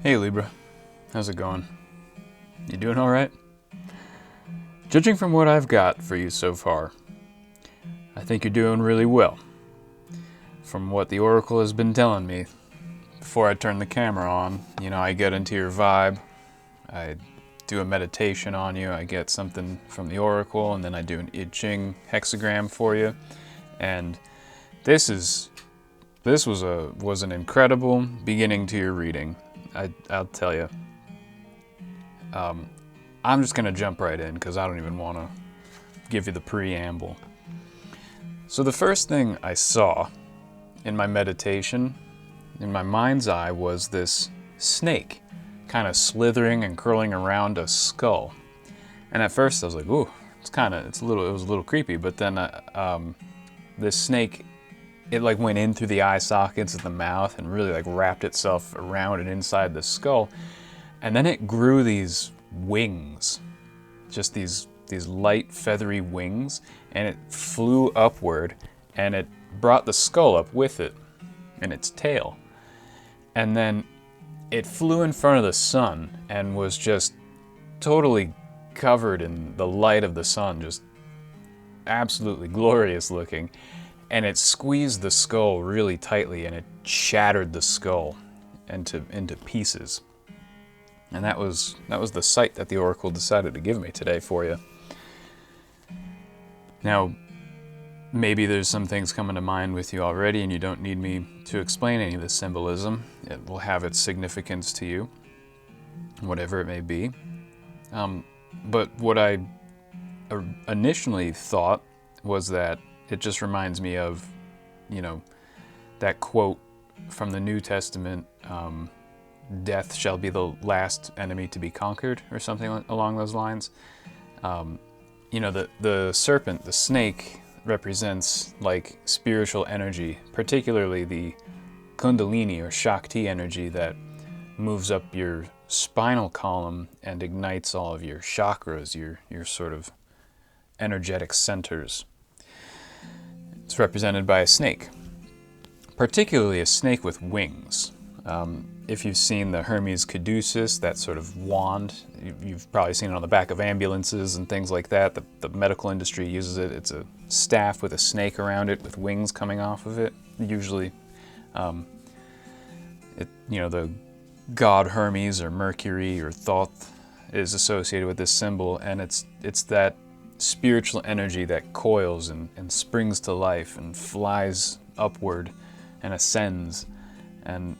Hey Libra, how's it going? You doing alright? Judging from what I've got for you so far, I think you're doing really well. From what the Oracle has been telling me, before I turn the camera on, I get into your vibe, I do a meditation on you, I get something from the Oracle, and then I do an I Ching hexagram for you. And this was an incredible beginning to your reading. I'll tell you. I'm just going to jump right in because I don't even want to give you the preamble. So the first thing I saw in my meditation, in my mind's eye, was this snake kind of slithering and curling around a skull. And at first I was like, ooh, it was a little creepy. But then this snake, it went in through the eye sockets of the mouth and really wrapped itself around and inside the skull. And then it grew these wings, just these light feathery wings, and it flew upward and it brought the skull up with it in its tail. And then it flew in front of the sun and was just totally covered in the light of the sun, just absolutely glorious looking. And it squeezed the skull really tightly and it shattered the skull into pieces. And that was the sight that the Oracle decided to give me today for you. Now, maybe there's some things coming to mind with you already and you don't need me to explain any of the symbolism. It will have its significance to you, whatever it may be. But what I initially thought was that it just reminds me of, that quote from the New Testament, death shall be the last enemy to be conquered, or something along those lines. The serpent, the snake, represents spiritual energy, particularly the Kundalini or Shakti energy that moves up your spinal column and ignites all of your chakras, your sort of energetic centers. It's represented by a snake, particularly a snake with wings. If you've seen the Hermes caduceus, that sort of wand, you've probably seen it on the back of ambulances and things like that. The medical industry uses it. It's a staff with a snake around it with wings coming off of it. Usually, the god Hermes or Mercury or Thoth is associated with this symbol, and it's that spiritual energy that coils and springs to life and flies upward and ascends. And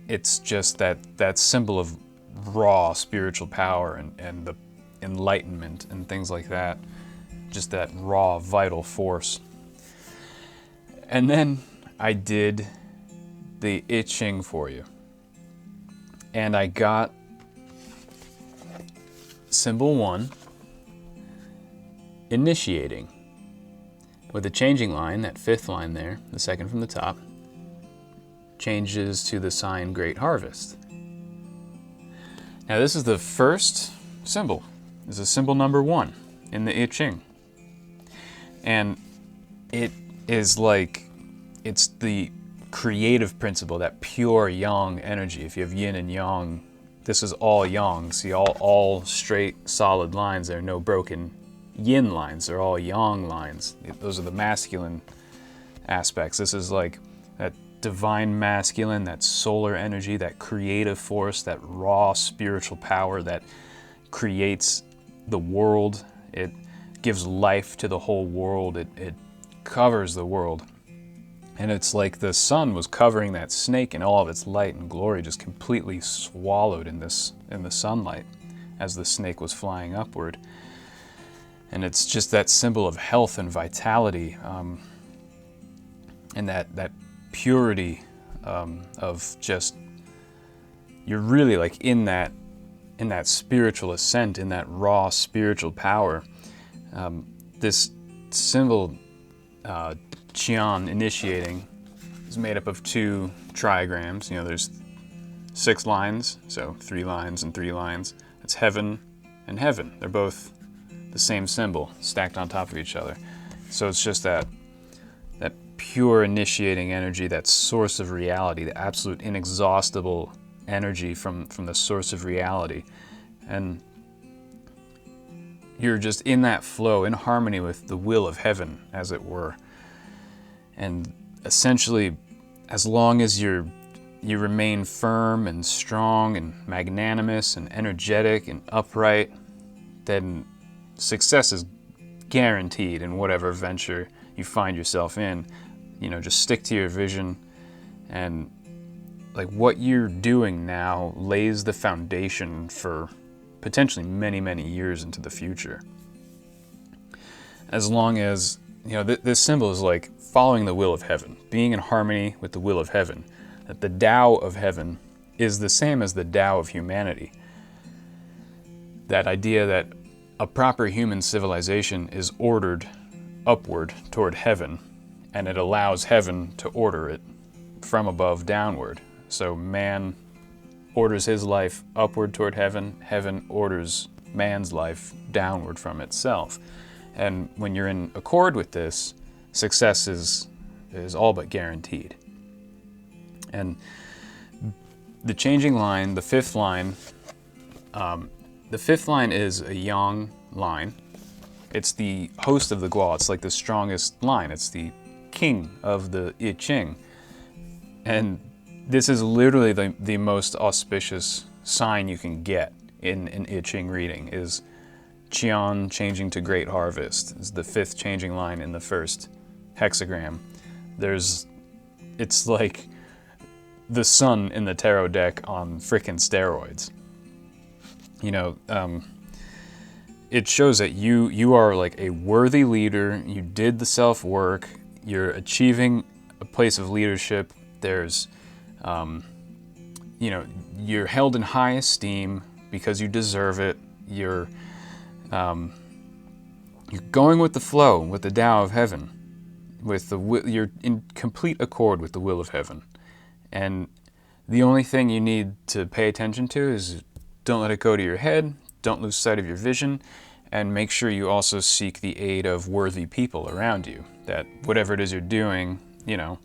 it's just that symbol of raw spiritual power and the enlightenment and things like that. Just that raw, vital force. And then I did the I Ching for you. And I got symbol 1, initiating, with a changing line, that 5th line there, the second from the top, changes to the sign Great Harvest. Now this is the first symbol. This is symbol number 1 in the I Ching. And it is it's the creative principle, that pure yang energy. If you have yin and yang, this is all yang. See, all straight, solid lines. There are no broken yin lines. They're all yang lines. Those are the masculine aspects. This is that divine masculine, that solar energy, that creative force, that raw spiritual power that creates the world. It gives life to the whole world. It covers the world. And it's like the sun was covering that snake in all of its light and glory, just completely swallowed in the sunlight as the snake was flying upward. And it's just that symbol of health and vitality, and that purity of just, you're really in that spiritual ascent, in that raw spiritual power. This symbol, Qian, initiating, is made up of 2 trigrams. There's 6 lines, so 3 lines and 3 lines. It's heaven and heaven. They're both the same symbol stacked on top of each other. So it's just that pure initiating energy, that source of reality, the absolute inexhaustible energy from the source of reality. And you're just in that flow, in harmony with the will of heaven, as it were. And essentially, as long as you remain firm and strong and magnanimous and energetic and upright, then success is guaranteed in whatever venture you find yourself in. You know, just stick to your vision, and like what you're doing now lays the foundation for potentially many, many years into the future. As long as, you know, this symbol is like following the will of heaven, being in harmony with the will of heaven, that the Tao of heaven is the same as the Tao of humanity. That idea that a proper human civilization is ordered upward toward heaven, and it allows heaven to order it from above downward. So man orders his life upward toward heaven, heaven orders man's life downward from itself. And when you're in accord with this, success is all but guaranteed. And the changing line, the fifth line is a yang line. It's the host of the Guo. It's like the strongest line. It's the king of the I Ching. And this is literally the most auspicious sign you can get in an I Ching reading, is Qian changing to Great Harvest. It's the fifth changing line in the first hexagram. It's like the sun in the tarot deck on frickin' steroids. You know, it shows that you are like a worthy leader. You did the self-work. You're achieving a place of leadership. There's, you know, you're held in high esteem because you deserve it. You're going with the flow, with the Tao of heaven, you're in complete accord with the will of heaven. And the only thing you need to pay attention to is don't let it go to your head, don't lose sight of your vision, and make sure you also seek the aid of worthy people around you. That whatever it is you're doing, you know,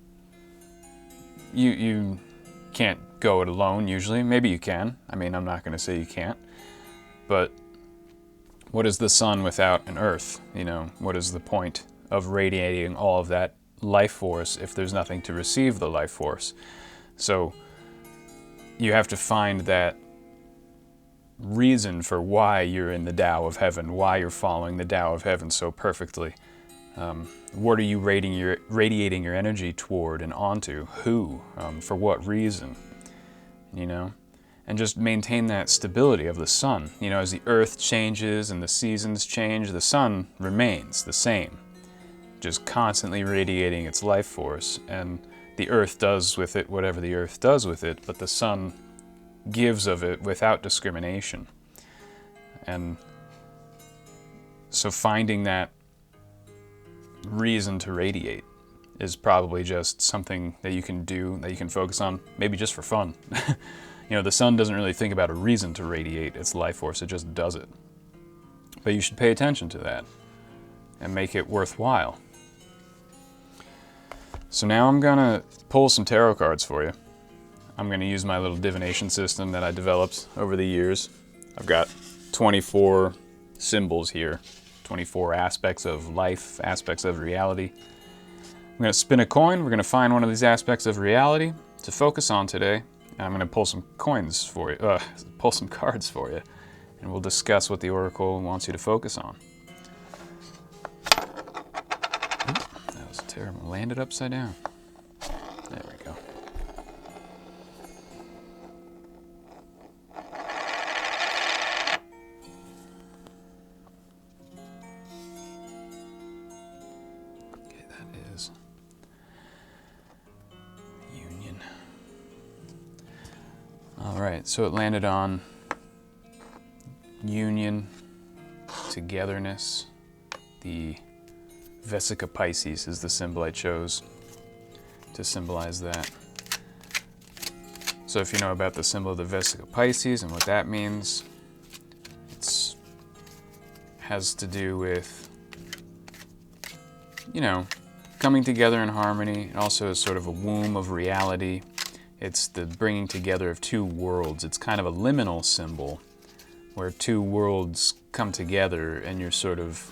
you can't go it alone usually. Maybe you can. I mean, I'm not going to say you can't. But what is the sun without an earth? You know, what is the point of radiating all of that life force if there's nothing to receive the life force? So you have to find that reason for why you're in the Tao of heaven, why you're following the Tao of heaven so perfectly. What are you radiating your energy toward and onto? Who? For what reason? You know? And just maintain that stability of the sun. You know, as the earth changes and the seasons change, the sun remains the same, just constantly radiating its life force. And the earth does with it whatever the earth does with it, but the sun gives of it without discrimination. And so finding that reason to radiate is probably just something that you can do, that you can focus on, maybe just for fun. You know, the sun doesn't really think about a reason to radiate its life force, it just does it. But you should pay attention to that and make it worthwhile. So now I'm gonna pull some tarot cards for you. I'm gonna use my little divination system that I developed over the years. I've got 24 symbols here, 24 aspects of life, aspects of reality. I'm gonna spin a coin. We're gonna find one of these aspects of reality to focus on today. And I'm gonna pull some coins for you, pull some cards for you, and we'll discuss what the Oracle wants you to focus on. That was terrible. Landed upside down. There we go. Okay, that is Union. All right, so it landed on union, togetherness. The Vesica Pisces is the symbol I chose to symbolize that. So if you know about the symbol of the Vesica Pisces and what that means, it has to do with, you know, coming together in harmony. It also is sort of a womb of reality. It's the bringing together of two worlds. It's kind of a liminal symbol where two worlds come together and you're sort of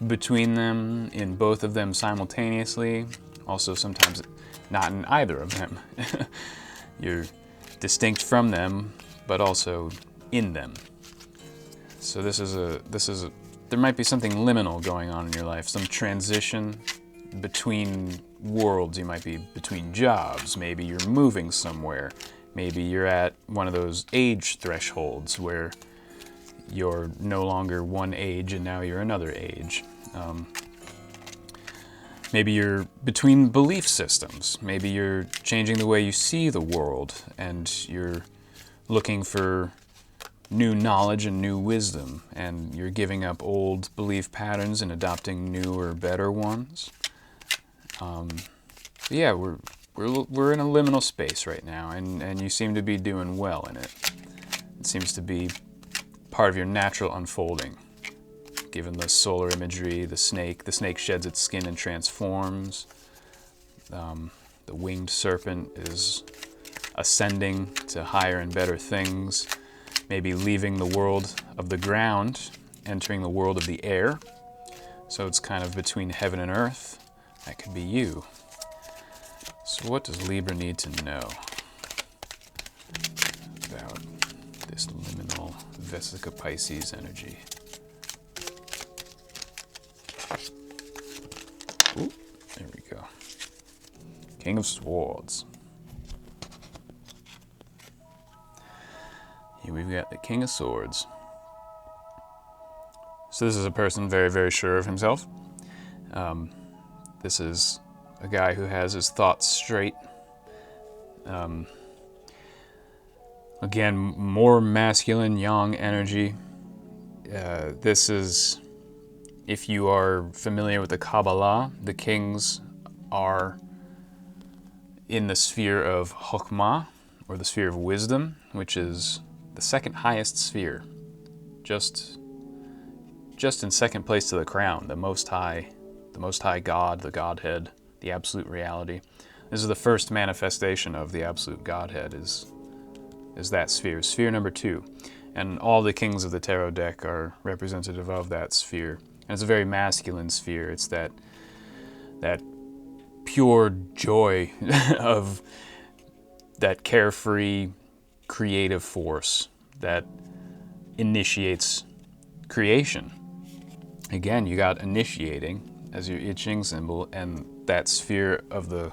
between them, in both of them simultaneously. Also sometimes not in either of them. You're distinct from them, but also in them. So there might be something liminal going on in your life, some transition between worlds. You might be between jobs, maybe you're moving somewhere, maybe you're at one of those age thresholds where you're no longer one age and now you're another age. Maybe you're between belief systems, maybe you're changing the way you see the world and you're looking for new knowledge and new wisdom, and you're giving up old belief patterns and adopting newer, better ones. Yeah, we're in a liminal space right now, and you seem to be doing well in it. It seems to be part of your natural unfolding. Given the solar imagery, the snake sheds its skin and transforms. The winged serpent is ascending to higher and better things. Maybe leaving the world of the ground, entering the world of the air. So it's kind of between heaven and earth. That could be you. So what does Libra need to know about this liminal Vesica Pisces energy? Ooh, there we go. King of Swords. Here we've got the King of Swords. So this is a person very, very sure of himself. This is a guy who has his thoughts straight. Again, more masculine, yang energy. This is, if you are familiar with the Kabbalah, the kings are in the sphere of Chokhmah, or the sphere of wisdom, which is the second highest sphere, just in second place to the crown, the Most High God, the Godhead, the absolute reality. This is the first manifestation of the absolute Godhead, is that sphere, sphere number 2. And all the kings of the tarot deck are representative of that sphere. And it's a very masculine sphere. It's that pure joy of that carefree, creative force that initiates creation. Again, you got initiating as your I Ching symbol, and that sphere of the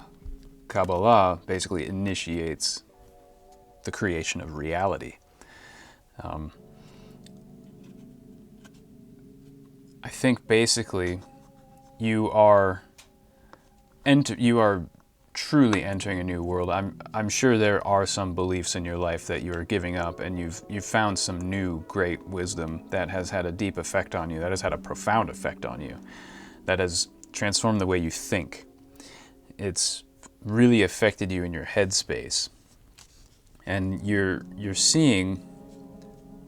Kabbalah basically initiates the creation of reality. I think basically you are truly entering a new world. I'm sure there are some beliefs in your life that you are giving up, and you've found some new great wisdom that has had a deep effect on you, that has had a profound effect on you, that has transformed the way you think. It's really affected you in your headspace. And you're seeing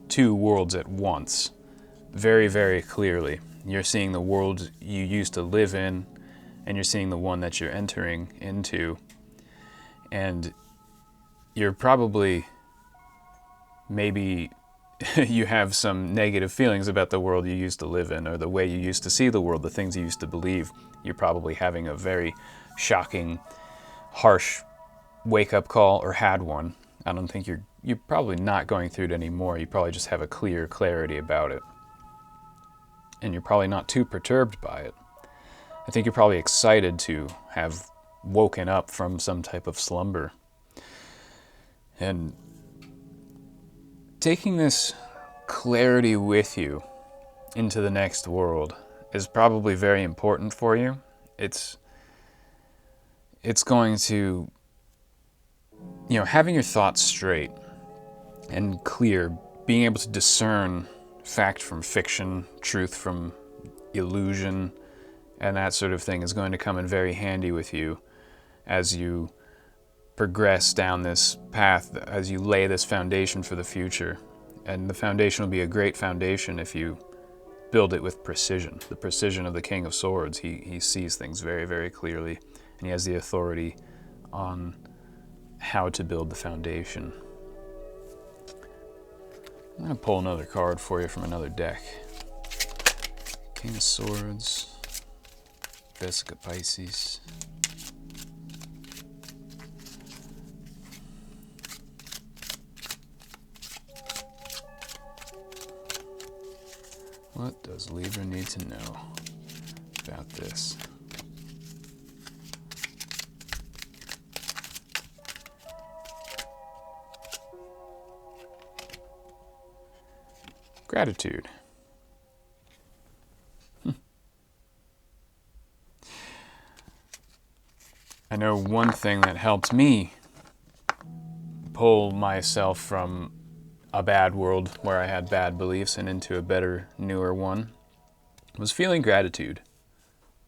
two worlds at once, very, very clearly. You're seeing the world you used to live in, and you're seeing the one that you're entering into. And you're probably, maybe you have some negative feelings about the world you used to live in, or the way you used to see the world, the things you used to believe. You're probably having a very shocking, harsh wake-up call, or had one. I don't think you're probably not going through it anymore. You probably just have a clear clarity about it. And you're probably not too perturbed by it. I think you're probably excited to have woken up from some type of slumber. And taking this clarity with you into the next world is probably very important for you. It's going to, having your thoughts straight and clear, being able to discern fact from fiction, truth from illusion, and that sort of thing is going to come in very handy with you as you progress down this path, as you lay this foundation for the future. And the foundation will be a great foundation if you build it with precision. The precision of the King of Swords. He sees things very, very clearly, and he has the authority on how to build the foundation. I'm going to pull another card for you from another deck. King of Swords, Vesica Pisces. What does Libra need to know about this? Gratitude. I know one thing that helped me pull myself from a bad world where I had bad beliefs and into a better, newer one was feeling gratitude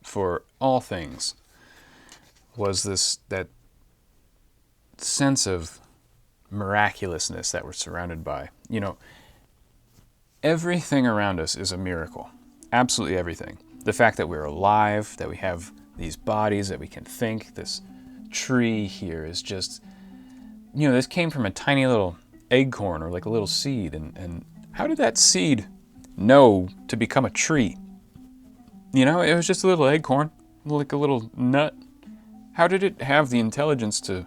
for all things. Was that sense of miraculousness that we're surrounded by. You know, everything around us is a miracle. Absolutely everything. The fact that we're alive, that we have these bodies, that we can think, this tree here is just, you know, this came from a tiny little acorn or like a little seed, and how did that seed know to become a tree? You know, it was just a little acorn, like a little nut. How did it have the intelligence to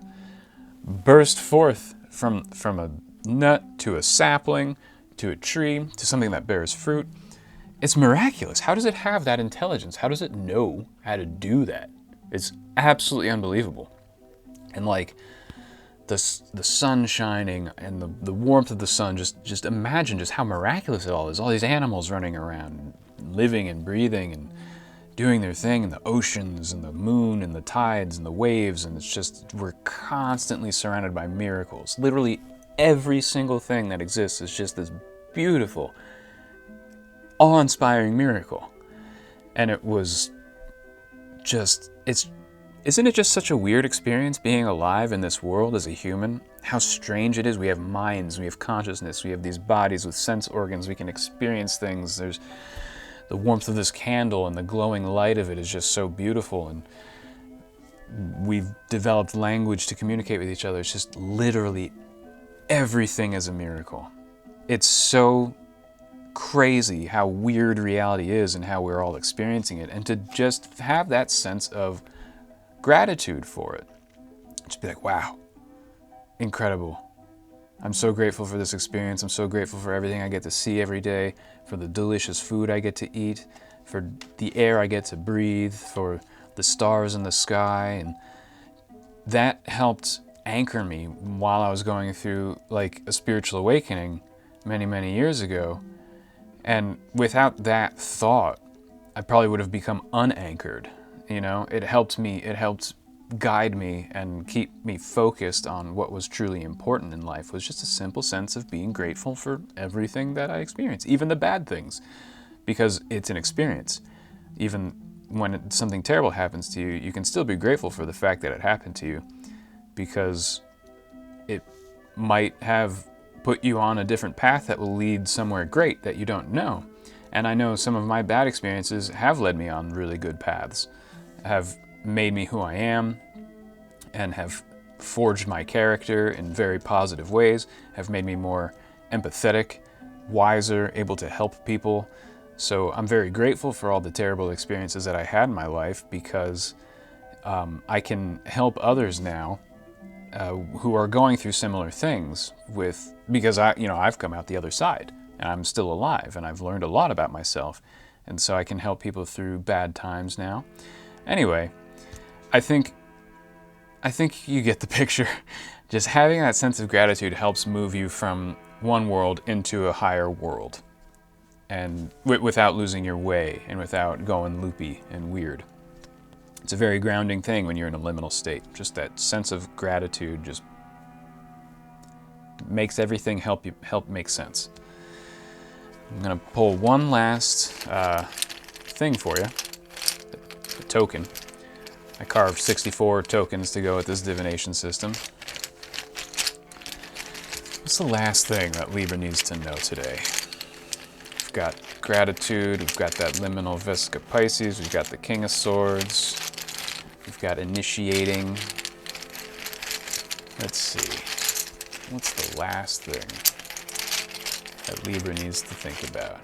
burst forth from a nut to a sapling to a tree to something that bears fruit? It's miraculous. How does it have that intelligence? How does it know how to do that? It's absolutely unbelievable. And like the sun shining and the warmth of the sun, just imagine just how miraculous it all is. All these animals running around, living and breathing and doing their thing, and the oceans and the moon and the tides and the waves, and it's just, we're constantly surrounded by miracles. Literally every single thing that exists is just this beautiful, awe-inspiring miracle. And it was just, isn't it just such a weird experience being alive in this world as a human? How strange it is. We have minds, we have consciousness, we have these bodies with sense organs, we can experience things. There's the warmth of this candle and the glowing light of it is just so beautiful, and we've developed language to communicate with each other. It's just literally everything is a miracle. It's so crazy how weird reality is and how we're all experiencing it, and to just have that sense of gratitude for it. Just be like, wow, incredible. I'm so grateful for this experience. I'm so grateful for everything I get to see every day, for the delicious food I get to eat, for the air I get to breathe, for the stars in the sky. And that helped anchor me while I was going through like a spiritual awakening many, many years ago. And without that thought, I probably would have become unanchored. You know, it helped guide me and keep me focused on what was truly important in life, was just a simple sense of being grateful for everything that I experience, even the bad things, because it's an experience. Even when something terrible happens to you, you can still be grateful for the fact that it happened to you, because it might have put you on a different path that will lead somewhere great that you don't know. And I know some of my bad experiences have led me on really good paths, have made me who I am, and have forged my character in very positive ways, have made me more empathetic, wiser, able to help people. So I'm very grateful for all the terrible experiences that I had in my life, because I can help others now who are going through similar things because I've come out the other side and I'm still alive and I've learned a lot about myself, and so I can help people through bad times now. Anyway, I think you get the picture. Just having that sense of gratitude helps move you from one world into a higher world, and without losing your way and without going loopy and weird. It's a very grounding thing when you're in a liminal state. Just that sense of gratitude just makes everything help make sense. I'm gonna pull one last thing for you, a token. I carved 64 tokens to go with this divination system. What's the last thing that Libra needs to know today? we've got gratitude, we've got that liminal Vesica Pisces, we've got the King of Swords, we've got initiating. Let's see, what's the last thing that Libra needs to think about?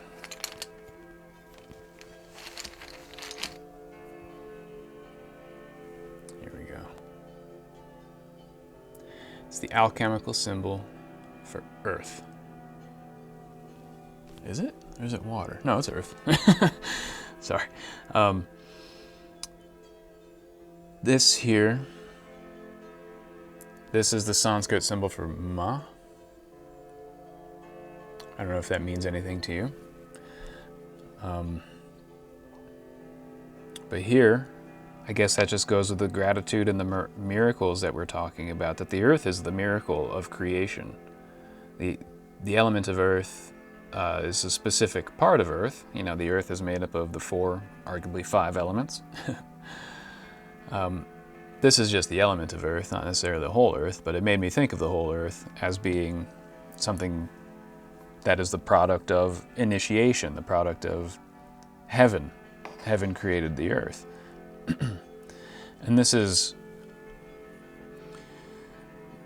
Here we go. It's the alchemical symbol for Earth. Is it? Or is it water? No, it's Earth. Sorry. This here, this is the Sanskrit symbol for Ma. I don't know if that means anything to you. But here, I guess that just goes with the gratitude and the miracles that we're talking about, that the Earth is the miracle of creation. The element of Earth is a specific part of Earth. You know, the Earth is made up of the 4, arguably 5 elements. This is just the element of Earth, not necessarily the whole Earth, but it made me think of the whole Earth as being something that is the product of initiation, the product of heaven. Heaven created the Earth. And this is,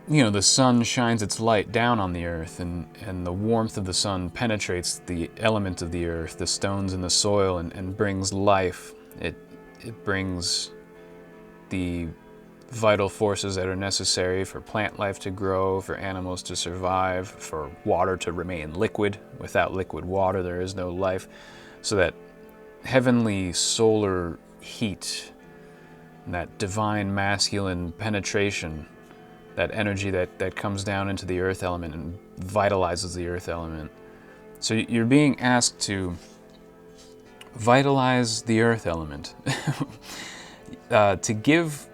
you know, the sun shines its light down on the Earth, and the warmth of the sun penetrates the element of the Earth, the stones in the soil, and brings life. It brings the vital forces that are necessary for plant life to grow, for animals to survive, for water to remain liquid. Without liquid water, there is no life. So that heavenly solar heat, that divine masculine penetration, that energy that comes down into the earth element and vitalizes the earth element. So you're being asked to vitalize the earth element, to give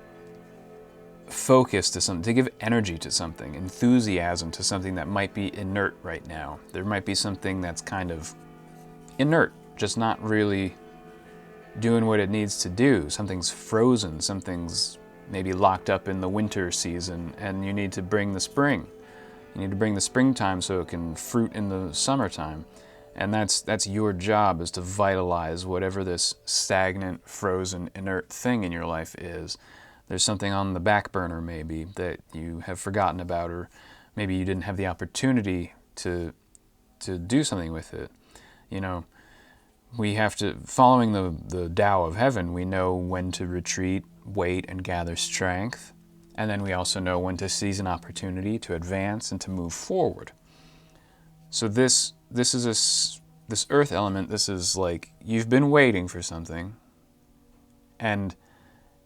focus to something, to give energy to something, enthusiasm to something that might be inert right now. There might be something that's kind of inert, just not really doing what it needs to do. Something's frozen, something's maybe locked up in the winter season, and you need to bring the spring. You need to bring the springtime so it can fruit in the summertime. And that's your job, is to vitalize whatever this stagnant, frozen, inert thing in your life is. There's something on the back burner maybe that you have forgotten about, or maybe you didn't have the opportunity to do something with it. You know, we have to, following the Tao of heaven, we know when to retreat, wait, and gather strength. And then we also know when to seize an opportunity to advance and to move forward. So this earth element, this is like, you've been waiting for something, and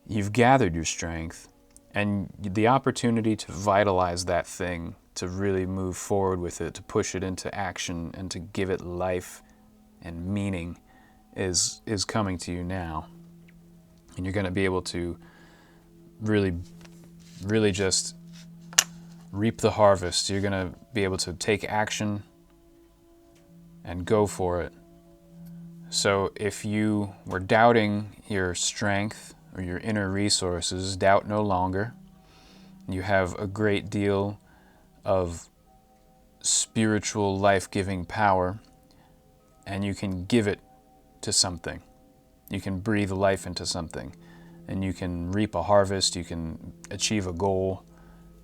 you've gathered your strength, and the opportunity to vitalize that thing, to really move forward with it, to push it into action, and to give it life and meaning is coming to you now. And you're going to be able to really just reap the harvest. You're going to be able to take action and go for it. So if you were doubting your strength or your inner resources, doubt no longer. You have a great deal of spiritual life-giving power, and you can give it to something. You can breathe life into something, and you can reap a harvest, you can achieve a goal.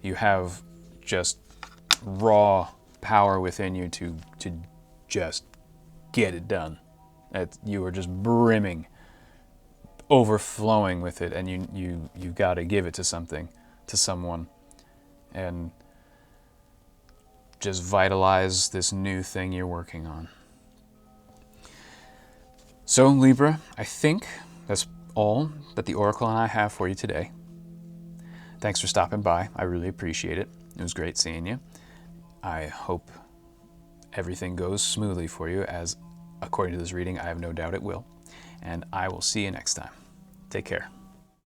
You have just raw power within you to just get it done. You are just brimming, overflowing with it, and you got to give it to something, to someone, and just vitalize this new thing you're working on. So Libra, I think that's all that the Oracle and I have for you today. Thanks for stopping by. I really appreciate it. It was great seeing you. I hope everything goes smoothly for you, as according to this reading, I have no doubt it will. And I will see you next time. Take care.